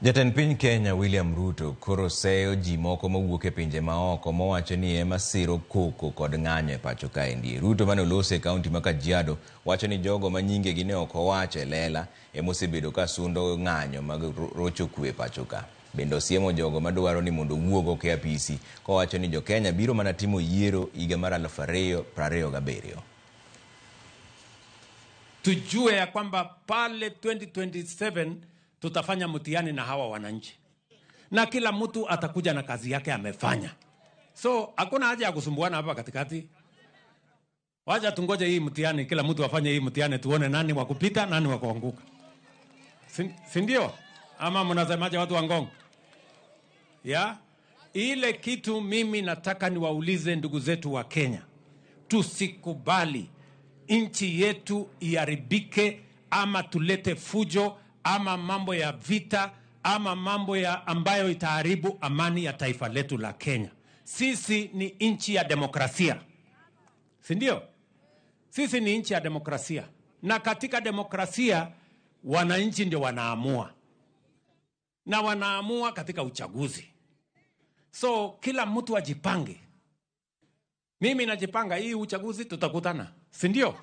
Jatend piny Kenya William Ruto koro seyo ji moko mawuok e pinje maoko mowacho ni ema siro koko kod ng'anyo e pacho kaendi. Ruto mane olose e kaunti ma Kajiado wacho ni jogo ma nyingegi ne ok owacho e lela emosebedo ka sundo ng'anyo mag rocho kwe e pacho ka. Bende osiemo jogo madwaro ni mondo wuog oko e apisi kowacho ni jo Kenya biro mana timo yiero higa mar 2027. Tujue ya kwamba pale 2027 tutafanya mtihani na hawa wananchi, na kila mtu atakuja na kazi yake amefanya. So hakuna haja ya kusumbuana hapa katikati. Wacha tungoje hii mtihani, kila mtu afanye hii mtihani, tuone nani wa kupita nani wa kuanguka, si ndio? Ama mnasemaje watu wa Ngong? Ya ile kitu mimi nataka niwaulize ndugu zetu wa Kenya, tusikubali nchi yetu iharibike, ama tulete fujo, ama mambo ya vita, ama mambo ya ambayo itaharibu amani ya taifa letu la Kenya. Sisi ni nchi ya demokrasia, si ndio? Sisi ni nchi ya demokrasia, na katika demokrasia wananchi ndio wanaamua, na wanaamua katika uchaguzi. So kila mtu ajipange. Mimi najipanga, hii uchaguzi tutakutana, si ndio?